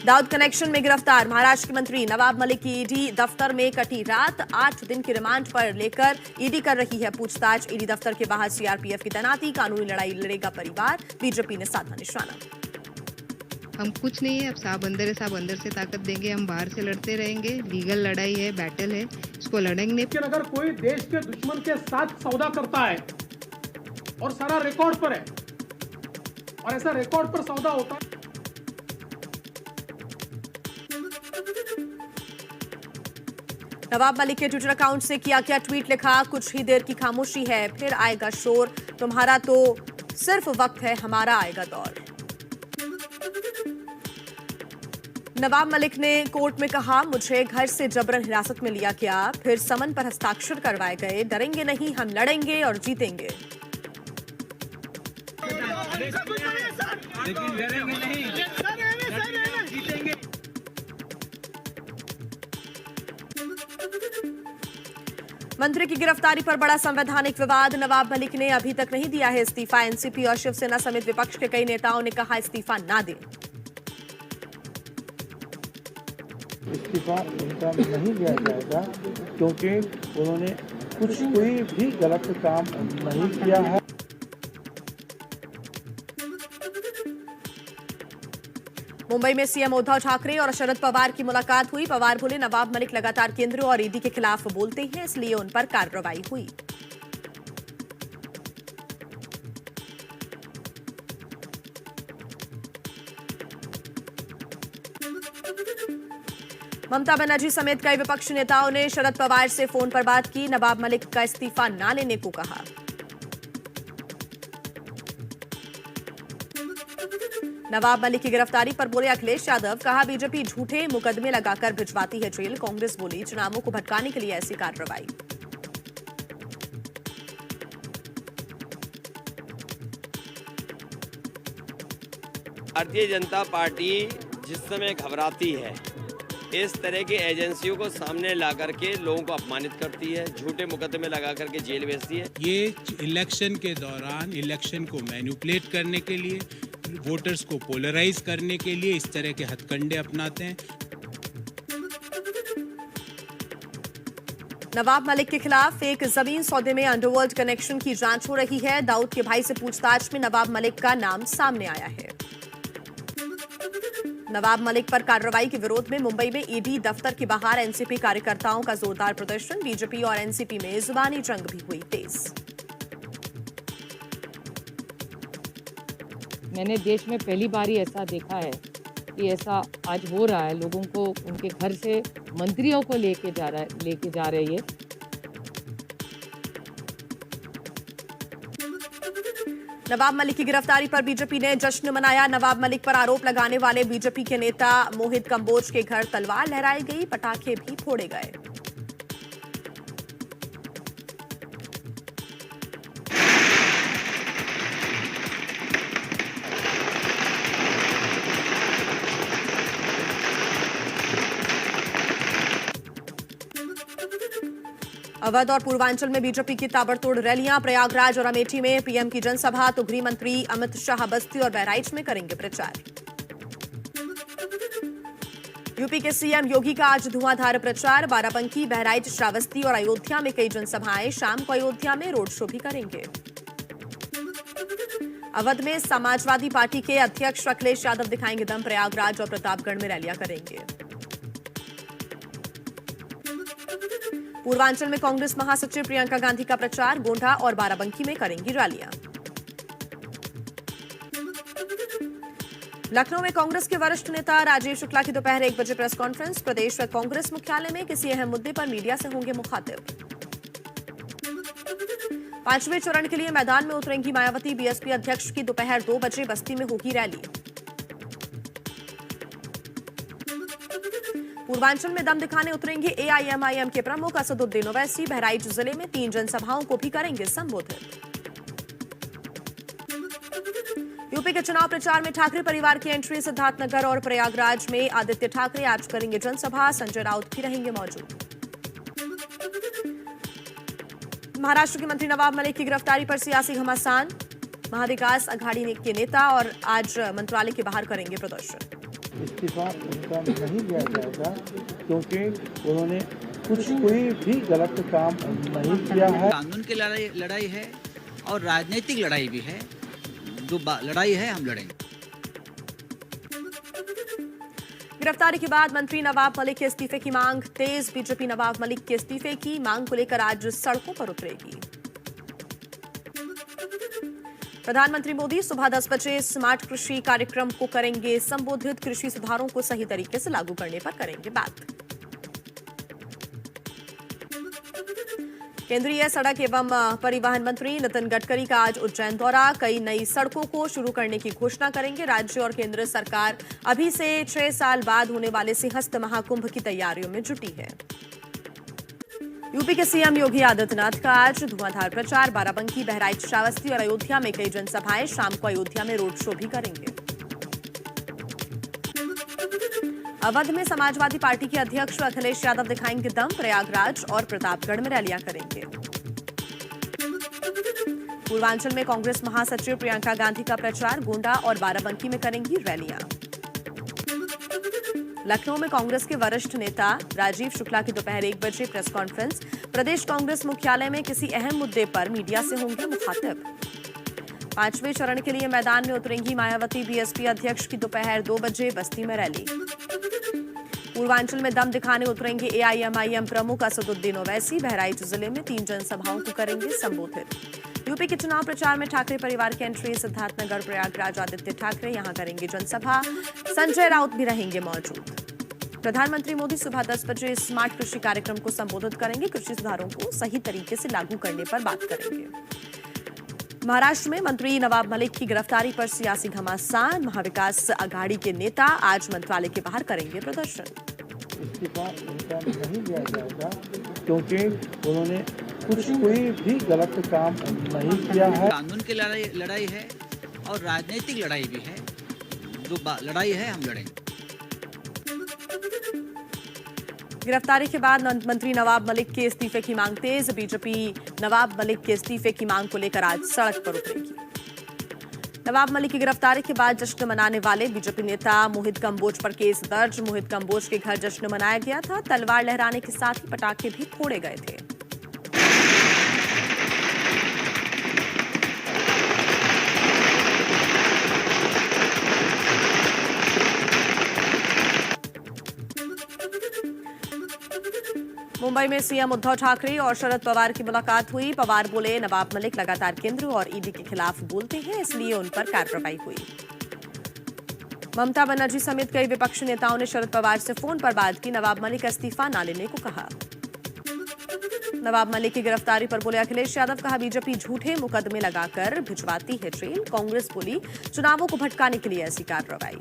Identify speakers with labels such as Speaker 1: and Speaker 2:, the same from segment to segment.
Speaker 1: Dawood connection में गिरफ्तार महाराष्ट्र के मंत्री नवाब मलिक की ईडी दफ्तर में कटी रात। 8 दिन की रिमांड पर लेकर ईडी कर रही है पूछताछ। ईडी दफ्तर के बाहर सीआरपीएफ की तैनाती, कानूनी लड़ाई लड़ेगा परिवार, बीजेपी ने साधा निशाना।
Speaker 2: हम कुछ नहीं है, अब साहब अंदर है, साहब अंदर से ताकत देंगे, हम बाहर से लड़ते रहेंगे। लीगल लड़ाई है, बैटल है, इसको लड़ेंगे।
Speaker 3: लेकिन अगर कोई देश के दुश्मन के साथ सौदा करता है और सारा रिकॉर्ड पर है और ऐसा रिकॉर्ड पर सौदा होता है।
Speaker 1: नवाब मलिक के ट्विटर अकाउंट से किया क्या ट्वीट लिखा, कुछ ही देर की खामोशी है फिर आएगा शोर, तुम्हारा तो सिर्फ वक्त है, हमारा आएगा दौर। नवाब मलिक ने कोर्ट में कहा, मुझे घर से जबरन हिरासत में लिया गया, फिर समन पर हस्ताक्षर करवाए गए, डरेंगे नहीं, हम लड़ेंगे और जीतेंगे। मंत्री की गिरफ्तारी पर बड़ा संवैधानिक विवाद, नवाब मलिक ने अभी तक नहीं दिया है इस्तीफा। एनसीपी और शिवसेना समेत विपक्ष के कई नेताओं ने कहा इस्तीफा ना दें।
Speaker 4: इस्तीफा उनका नहीं लिया जाएगा क्योंकि उन्होंने कोई भी गलत काम नहीं किया है।
Speaker 1: मुंबई में सीएम उद्धव ठाकरे और शरद पवार की मुलाकात हुई। पवार बोले, नवाब मलिक लगातार केंद्र और ईडी के खिलाफ बोलते हैं, इसलिए उन पर कार्रवाई हुई। ममता बनर्जी समेत कई विपक्षी नेताओं ने शरद पवार से फोन पर बात की, नवाब मलिक का इस्तीफा न लेने को कहा। नवाब मलिक की गिरफ्तारी पर बोले अखिलेश यादव, कहा बीजेपी झूठे मुकदमे लगाकर भिजवाती है जेल। कांग्रेस बोली चुनावों को भटकाने के लिए ऐसी कार्रवाई।
Speaker 5: भारतीय जनता पार्टी जिस समय घबराती है, इस तरह की एजेंसियों को सामने ला करके लोगों को अपमानित करती है, झूठे मुकदमे लगा करके जेल भेजती है।
Speaker 6: ये इलेक्शन के दौरान इलेक्शन को मैनिपुलेट करने के लिए, वोटर्स को पोलराइज करने के लिए इस तरह के हथकंडे अपनाते हैं।
Speaker 1: नवाब मलिक के खिलाफ एक जमीन सौदे में अंडरवर्ल्ड कनेक्शन की जांच हो रही है। दाऊद के भाई से पूछताछ में नवाब मलिक का नाम सामने आया है। नवाब मलिक पर कार्रवाई के विरोध में मुंबई में ईडी दफ्तर के बाहर एनसीपी कार्यकर्ताओं का जोरदार प्रदर्शन। बीजेपी और एनसीपी में जुबानी जंग भी हुई तेज।
Speaker 7: मैंने देश में पहली बार ही ऐसा देखा है कि ऐसा आज हो रहा है, लोगों को उनके घर से मंत्रियों को लेके जा रहे ये।
Speaker 1: नवाब मलिक की गिरफ्तारी पर बीजेपी ने जश्न मनाया। नवाब मलिक पर आरोप लगाने वाले बीजेपी के नेता मोहित कंबोज के घर तलवार लहराई गई, पटाखे भी फोड़े गए। अवध और पूर्वांचल में बीजेपी की ताबड़तोड़ रैलियां। प्रयागराज और अमेठी में पीएम की जनसभा, तो गृह मंत्री अमित शाह बस्ती और बहराइच में करेंगे प्रचार। यूपी के सीएम योगी का आज धुआंधार प्रचार। बाराबंकी, बहराइच, श्रावस्ती और अयोध्या में कई जनसभाएं। शाम को अयोध्या में रोड शो भी करेंगे। अवध में समाजवादी पार्टी के अध्यक्ष अखिलेश यादव दिखाएंगे दम। प्रयागराज और प्रतापगढ़ में रैलियां करेंगे। पूर्वांचल में कांग्रेस महासचिव प्रियंका गांधी का प्रचार। गोंडा और बाराबंकी में करेंगी रैलियां। लखनऊ में कांग्रेस के वरिष्ठ नेता राजीव शुक्ला की दोपहर 1 बजे प्रेस कॉन्फ्रेंस। प्रदेश कांग्रेस मुख्यालय में किसी अहम मुद्दे पर मीडिया से होंगे मुखातिब। 5वें चरण के लिए मैदान में उतरेंगी मायावती। बीएसपी अध्यक्ष की दोपहर 2 बजे बस्ती में होगी रैली। पूर्वांचल में दम दिखाने उतरेंगे एआईएमआईएम के प्रमुख असदुद्दीन ओवैसी। बहराइच जिले में 3 जनसभाओं को भी करेंगे संबोधित। यूपी के चुनाव प्रचार में ठाकरे परिवार की एंट्री। सिद्धार्थनगर और प्रयागराज में आदित्य ठाकरे आज करेंगे जनसभा। संजय राउत भी रहेंगे मौजूद। महाराष्ट्र के मंत्री नवाब मलिक की गिरफ्तारी पर सियासी घमासान। महाविकास अघाड़ी के नेता और आज मंत्रालय के बाहर करेंगे प्रदर्शन।
Speaker 4: इस्तीफा उनका नहीं लिया जाएगा, क्योंकि उन्होंने कोई भी गलत काम नहीं किया है।
Speaker 8: कानून की लड़ाई है और राजनीतिक लड़ाई भी है। जो लड़ाई है हम लड़ेंगे।
Speaker 1: गिरफ्तारी के बाद मंत्री नवाब मलिक के इस्तीफे की मांग तेज। बीजेपी नवाब मलिक के इस्तीफे की मांग को लेकर आज सड़कों पर उतरेगी। प्रधानमंत्री मोदी सुबह 10 बजे स्मार्ट कृषि कार्यक्रम को करेंगे संबोधित। कृषि सुधारों को सही तरीके से लागू करने पर करेंगे बात। केंद्रीय सड़क एवं परिवहन मंत्री नितिन गडकरी का आज उज्जैन दौरा। कई नई सड़कों को शुरू करने की घोषणा करेंगे। राज्य और केंद्र सरकार अभी से 6 साल बाद होने वाले सिंहस्थ महाकुंभ की तैयारियों में जुटी है। यूपी के सीएम योगी आदित्यनाथ का आज धुआंधार प्रचार। बाराबंकी, बहराइच, श्रावस्ती और अयोध्या में कई जनसभाएं। शाम को अयोध्या में रोड शो भी करेंगे। अवध में समाजवादी पार्टी के अध्यक्ष अखिलेश यादव दिखाएंगे दम। प्रयागराज और प्रतापगढ़ में रैलियां करेंगे। पूर्वांचल में कांग्रेस महासचिव प्रियंका गांधी का प्रचार। गोंडा और बाराबंकी में करेंगी रैलियां। लखनऊ में कांग्रेस के वरिष्ठ नेता राजीव शुक्ला की दोपहर 1 बजे प्रेस कॉन्फ्रेंस। प्रदेश कांग्रेस मुख्यालय में किसी अहम मुद्दे पर मीडिया से होंगे मुखातिब। 5वें चरण के लिए मैदान में उतरेंगी मायावती। बीएसपी अध्यक्ष की दोपहर 2 बजे बस्ती में रैली। पूर्वांचल में दम दिखाने उतरेंगे एआईएमआईएम प्रमुख असदुद्दीन ओवैसी। बहराइच जिले में 3 जनसभाओं को करेंगे संबोधित। यूपी के चुनाव प्रचार में ठाकरे परिवार के एंट्री। सिद्धार्थनगर, प्रयागराज आदित्य ठाकरे यहां करेंगे जनसभा। संजय राउत भी रहेंगे मौजूद। प्रधानमंत्री मोदी सुबह 10 बजे स्मार्ट कृषि कार्यक्रम को संबोधित करेंगे। कृषि सुधारों को सही तरीके से लागू करने पर बात करेंगे। महाराष्ट्र में मंत्री नवाब मलिक की गिरफ्तारी पर सियासी घमासान। महाविकास आघाड़ी के नेता आज मंत्रालय के बाहर करेंगे प्रदर्शन।
Speaker 4: इस्तीफा उनका नहीं लिया जाएगा, क्योंकि उन्होंने कोई भी गलत काम नहीं किया है।
Speaker 8: कानून की लड़ाई है और राजनीतिक लड़ाई भी है। जो लड़ाई है हम लड़ेंगे।
Speaker 1: गिरफ्तारी के बाद मंत्री नवाब मलिक के इस्तीफे की मांग तेज। बीजेपी नवाब मलिक के इस्तीफे की मांग को लेकर आज सड़क पर उतरेगी। नवाब मलिक की गिरफ्तारी के बाद जश्न मनाने वाले बीजेपी नेता मोहित कंबोज पर केस दर्ज। मोहित कंबोज के घर जश्न मनाया गया था। तलवार लहराने के साथ ही पटाखे भी फोड़े गए थे। मुंबई में सीएम उद्धव ठाकरे और शरद पवार की मुलाकात हुई। पवार बोले, नवाब मलिक लगातार केंद्र और ईडी के खिलाफ बोलते हैं, इसलिए उन पर कार्रवाई हुई। ममता बनर्जी समेत कई विपक्षी नेताओं ने शरद पवार से फोन पर बात की। नवाब मलिक का इस्तीफा न लेने को कहा। नवाब मलिक की गिरफ्तारी पर बोले अखिलेश यादव, कहा बीजेपी झूठे मुकदमे लगाकर भिजवाती है ट्रेन। कांग्रेस बोली चुनावों को भटकाने के लिए ऐसी कार्रवाई।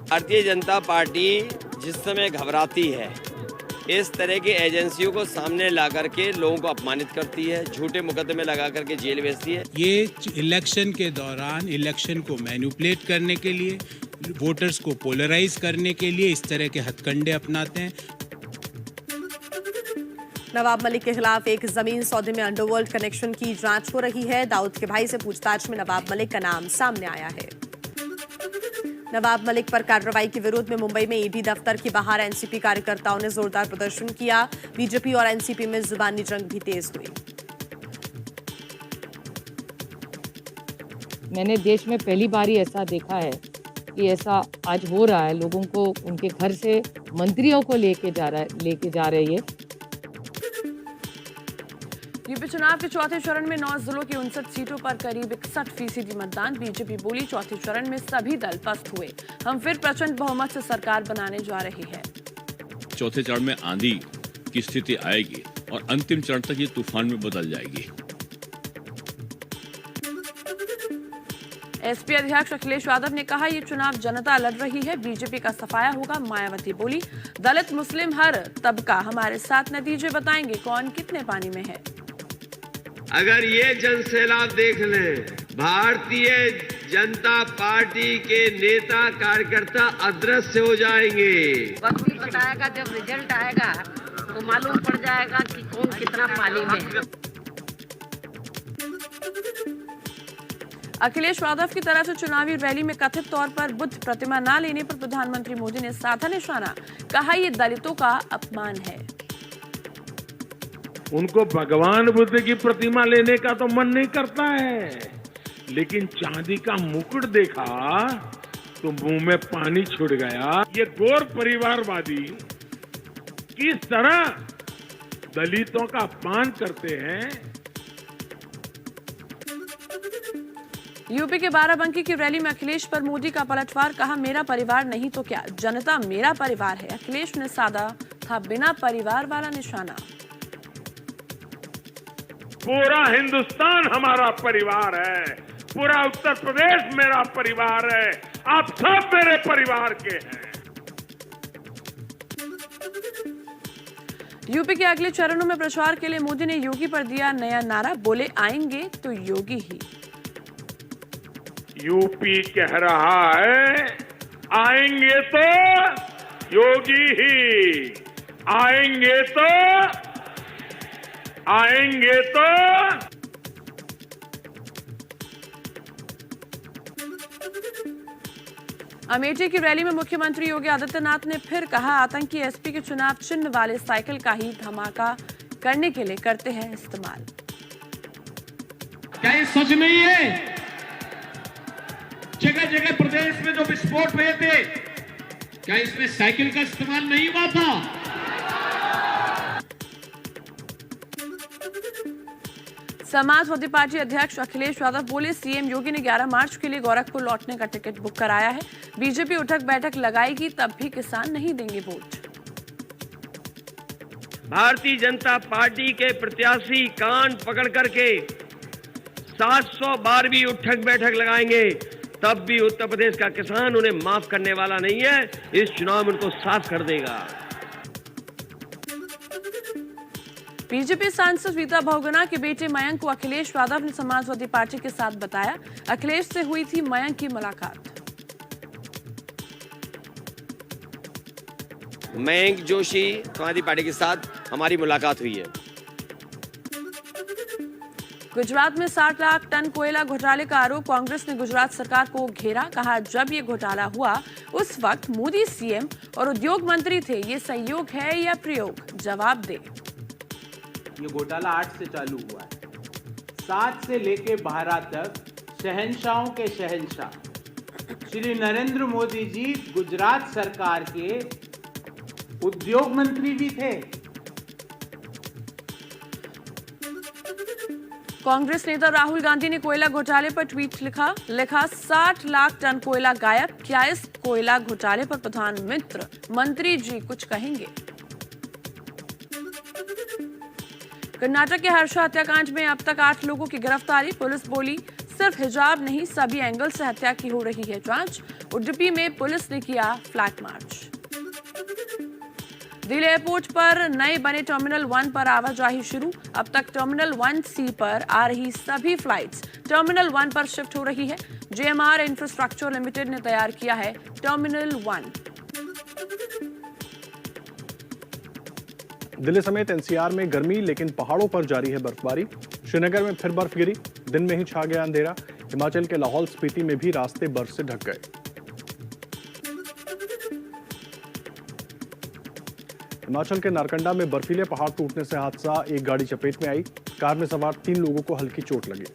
Speaker 5: भारतीय जनता पार्टी जिस समय घबराती है, इस तरह की एजेंसियों को सामने ला करके लोगों को अपमानित करती है, झूठे मुकदमे लगा करके जेल भेजती है।
Speaker 6: ये इलेक्शन के दौरान इलेक्शन को मैनिपुलेट करने के लिए, वोटर्स को पोलराइज करने के लिए इस तरह के हथकंडे अपनाते हैं।
Speaker 1: नवाब मलिक के खिलाफ एक जमीन सौदे में अंडरवर्ल्ड कनेक्शन की जांच हो रही है। दाऊद के भाई से पूछताछ में नवाब मलिक का नाम सामने आया है। नवाब मलिक पर कार्रवाई के विरोध में मुंबई में ईडी दफ्तर के बाहर एनसीपी कार्यकर्ताओं ने जोरदार प्रदर्शन किया। बीजेपी और एनसीपी में जुबानी जंग भी तेज हुई।
Speaker 7: मैंने देश में पहली बार ही ऐसा देखा है कि ऐसा आज हो रहा है। लोगों को उनके घर से मंत्रियों को लेके जा रहे हैं।
Speaker 9: यूपी चुनाव के चौथे चरण में 9 जिलों की 59 सीटों पर करीब 61% मतदान। बीजेपी बोली चौथे चरण में सभी दल पस्त हुए, हम फिर प्रचंड बहुमत से सरकार बनाने जा रही है।
Speaker 10: चौथे चरण में आंधी की स्थिति आएगी और अंतिम चरण तक ये तूफान में बदल जाएगी।
Speaker 9: एसपी अध्यक्ष अखिलेश यादव ने कहा, ये चुनाव जनता लड़ रही है, बीजेपी का सफाया होगा। मायावती बोली, दलित मुस्लिम हर तबका हमारे साथ, नतीजे बताएंगे कौन कितने पानी में है।
Speaker 11: अगर ये जनसैलाब देख लें, भारतीय जनता पार्टी के नेता कार्यकर्ता अदृश्य हो जाएंगे।
Speaker 12: वक्त भी बताएगा, जब रिजल्ट आएगा तो मालूम पड़ जाएगा कि कौन कितना पानी में है।
Speaker 9: अखिलेश यादव की तरफ से चुनावी रैली में कथित तौर पर बुद्ध प्रतिमा न लेने पर प्रधानमंत्री मोदी ने साधा निशाना, कहा ये दलितों का अपमान है।
Speaker 11: उनको भगवान बुद्ध की प्रतिमा लेने का तो मन नहीं करता है, लेकिन चांदी का मुकुट देखा तो मुंह में पानी छूट गया। ये गौर परिवारवादी किस तरह दलितों का अपमान करते हैं।
Speaker 9: यूपी के बाराबंकी की रैली में अखिलेश पर मोदी का पलटवार, कहा मेरा परिवार नहीं तो क्या, जनता मेरा परिवार है। अखिलेश ने साधा था बिना परिवार वाला निशाना।
Speaker 11: पूरा हिंदुस्तान हमारा परिवार है, पूरा उत्तर प्रदेश मेरा परिवार है, आप सब मेरे परिवार के हैं।
Speaker 9: यूपी के अगले चरणों में प्रचार के लिए मोदी ने योगी पर दिया नया नारा, बोले आएंगे तो योगी ही।
Speaker 11: यूपी कह रहा है आएंगे तो योगी ही, आएंगे तो
Speaker 9: अमेठी की रैली में मुख्यमंत्री योगी आदित्यनाथ ने फिर कहा, आतंकी एसपी के चुनाव चिन्ह वाले साइकिल का ही धमाका करने के लिए करते हैं इस्तेमाल।
Speaker 3: क्या ये सच नहीं है? जगह जगह प्रदेश में जो विस्फोट हुए थे, क्या इसमें साइकिल का इस्तेमाल नहीं हुआ था?
Speaker 9: समाजवादी पार्टी अध्यक्ष अखिलेश यादव बोले, सीएम योगी ने 11 मार्च के लिए गोरखपुर लौटने का टिकट बुक कराया है। बीजेपी उठक बैठक लगाएगी तब भी किसान नहीं देंगे वोट।
Speaker 5: भारतीय जनता पार्टी के प्रत्याशी कान पकड़ करके 700 बार भी उठक बैठक लगाएंगे तब भी उत्तर प्रदेश का किसान उन्हें माफ करने वाला नहीं है। इस चुनाव में उनको साफ कर देगा।
Speaker 9: बीजेपी सांसद रीता बहुगुणा के बेटे मयंक को अखिलेश यादव ने समाजवादी पार्टी के साथ बताया। अखिलेश से हुई थी मयंक की मुलाकात।
Speaker 5: मयंक जोशी समाजवादी पार्टी के साथ हमारी मुलाकात हुई है।
Speaker 9: गुजरात में 60 लाख टन कोयला घोटाले का आरोप, कांग्रेस ने गुजरात सरकार को घेरा। कहा जब ये घोटाला हुआ उस वक्त मोदी सीएम और उद्योग मंत्री थे, ये संयोग है या प्रयोग, जवाब दे।
Speaker 13: ये घोटाला 8 से चालू हुआ है। 7 से लेके 12 तक शहंशाहों के शहंशाह श्री नरेंद्र मोदी जी गुजरात सरकार के उद्योग मंत्री भी थे।
Speaker 9: कांग्रेस नेता राहुल गांधी ने कोयला घोटाले पर ट्वीट लिखा 60 लाख टन कोयला गायब, क्या इस कोयला घोटाले पर प्रधानमंत्री मंत्री जी कुछ कहेंगे। कर्नाटक के हर्षा हत्याकांड में अब तक 8 लोगों की गिरफ्तारी, पुलिस बोली सिर्फ हिजाब नहीं सभी एंगल से हत्या की हो रही है जांच। उडुपी में पुलिस ने किया फ्लैग मार्च। दिल्ली एयरपोर्ट पर नए बने टर्मिनल 1 पर आवाजाही शुरू, अब तक टर्मिनल 1C पर आ रही सभी फ्लाइट्स टर्मिनल 1 पर शिफ्ट हो रही है। जेएमआर इंफ्रास्ट्रक्चर लिमिटेड ने तैयार किया है टर्मिनल 1।
Speaker 14: दिल्ली समेत एनसीआर में गर्मी, लेकिन पहाड़ों पर जारी है बर्फबारी। श्रीनगर में फिर बर्फ गिरी, दिन में ही छा गया अंधेरा। हिमाचल के लाहौल स्पीति में भी रास्ते बर्फ से ढक गए। हिमाचल के नारकंडा में बर्फीले पहाड़ टूटने से हादसा, एक गाड़ी चपेट में आई, कार में सवार 3 लोगों को हल्की चोट लगी।